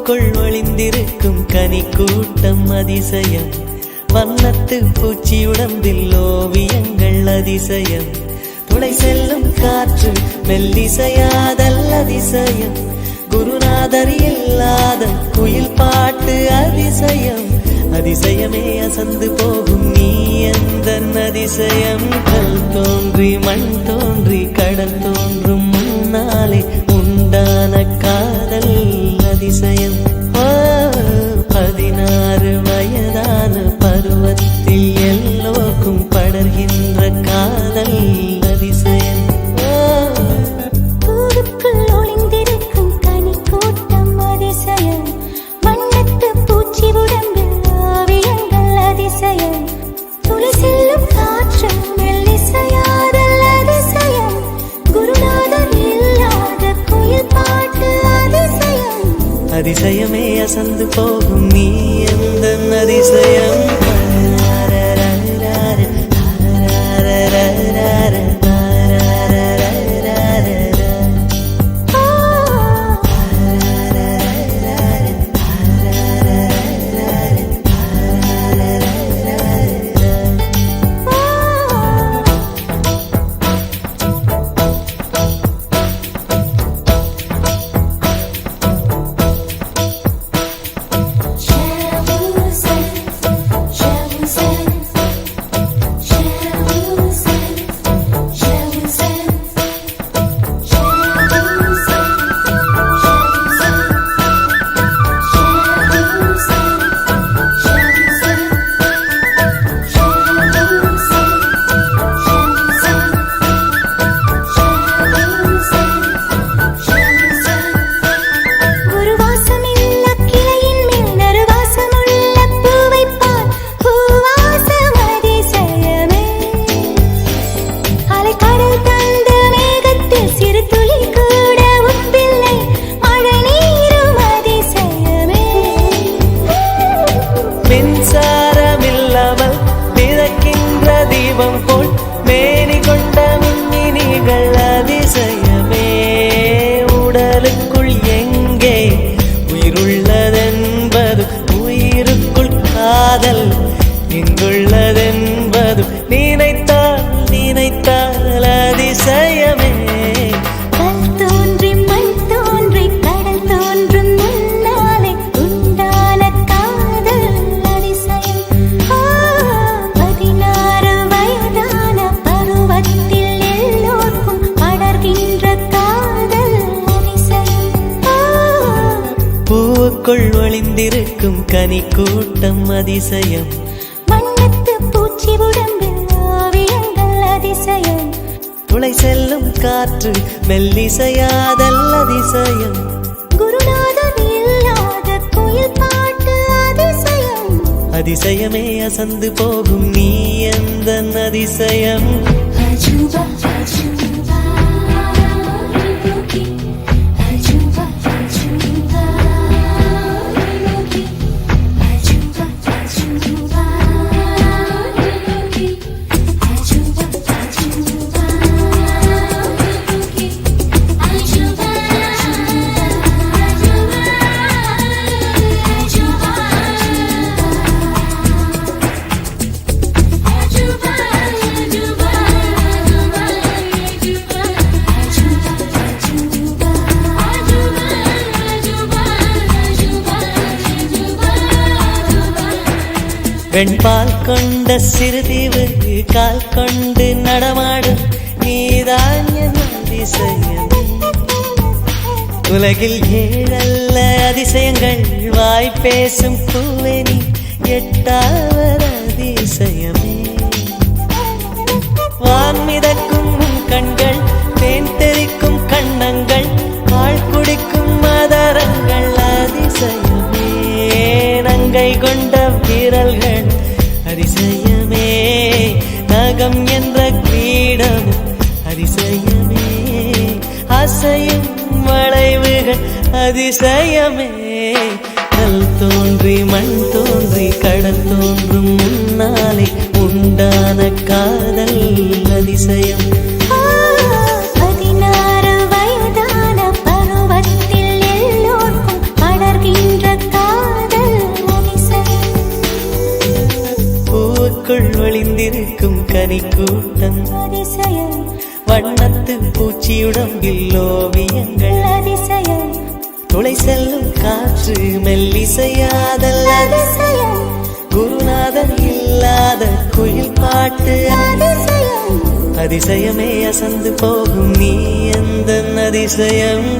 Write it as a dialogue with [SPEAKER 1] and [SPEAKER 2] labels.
[SPEAKER 1] பூவுக்குள் ஒளிந்திருக்கும் கனி கூட்டம் அதிசயம். வண்ணத்து பூச்சி உடம்பில் ஓவியங்கள் அதிசயம். துளை செல்லும் காற்று மெல்லிசையாதல் அதிசயம். குருநாதர் இல்லாத குயில் பாட்டு அதிசயம். அதிசயமே அசந்து போகும் நீ எந்தன் அதிசயம். கல் தோன்றி மண் தோன்றி கடல் தோன்றும் முன்னாலே உண்டான காதல் அதிசயம். 16 வயதான பருவத்தில் எல்லோருக்கும் படர்கின்ற காதல் அதிசயம்.
[SPEAKER 2] பூவுக்குள் ஒளிந்திருக்கும் கனி கூட்டம் அதிசயம். வண்ணத்து பூச்சி உடம்பில் ஓவியங்கள் அதிசயம். துளி செல்லும் காற்று மெல்லிசையாதல் அதிசயம். குருநாதர் இல்லாத குயில் பாட்டு அதிசயம்.
[SPEAKER 1] அதிசயமே அசந்து போகும் நீ எந்தன் அதிசயம். எங்குள்ளதென்பது நினைத்தால் நினைத்தால் அதிசயமே.
[SPEAKER 2] கல் தோன்றி மண் தோன்றி கடல் தோன்றும் முன்னாலே உண்டான காதல் அதிசயம். 16 வயதான பருவத்தில் எல்லோருக்கும் படர்கின்ற காதல் அதிசயம்.
[SPEAKER 1] பூவுக்குள் ஒளிந்திருக்கும் கனி கூட்டம் அதிசயம்.
[SPEAKER 2] வண்ணத்து பூச்சி உடம்பில் ஓவியங்கள் அதிசயம்.
[SPEAKER 1] துளை செல்லும் காற்று மெல்லிசையாதல் அதிசயம்.
[SPEAKER 2] குருநாதர் இல்லாத குயில் பாட்டு அதிசயம்.
[SPEAKER 1] அதிசயமே அசந்து போகும் நீ எந்தன் அதிசயம்.
[SPEAKER 2] அஜூபா அஜூபா அஜூபா அஜூபா
[SPEAKER 1] வெண்பால் கொண்ட சிறுதீவு கால் கொண்டு நடமாடும் நீதான் என் அதிசயம். உலகில் 7 அதிசயங்கள் வாய் பேசும் பூவே நீ 8வது அதிசயமே. வான் மிதக்கும் கண்கள் தேன் தெறிக்கும் கண்ணங்கள் பால் குடிக்கும் மதரங்கள் அதிசயமே. நங்கை கொண்ட விரல்கள் அதிசயமே. நகம் என்ற கிரீடம் அதிசயமே. அசையும் வளைவுகள் அதிசயமே. கல் தோன்றி மண் தோன்றி கடல் தோன்றும் முன்னாலே உண்டான காதல் அதிசயம்.
[SPEAKER 2] 16 வயதான பருவத்தில் எல்லோருக்கும் படர்கின்ற
[SPEAKER 1] கனி கூட்டம்
[SPEAKER 2] அதிசயம்
[SPEAKER 1] வண்ணத்து பூச்சியுடம்பில் ஓவியங்கள்
[SPEAKER 2] அதிசயம்
[SPEAKER 1] துளை செல்லும் காற்று மெல்லிசையாதல்
[SPEAKER 2] அதிசயம்
[SPEAKER 1] குருநாதன் இல்லாத குயில் பாட்டு
[SPEAKER 2] அதிசயம்
[SPEAKER 1] அதிசயமே அசந்து போகும் நீ எந்த அதிசயம்.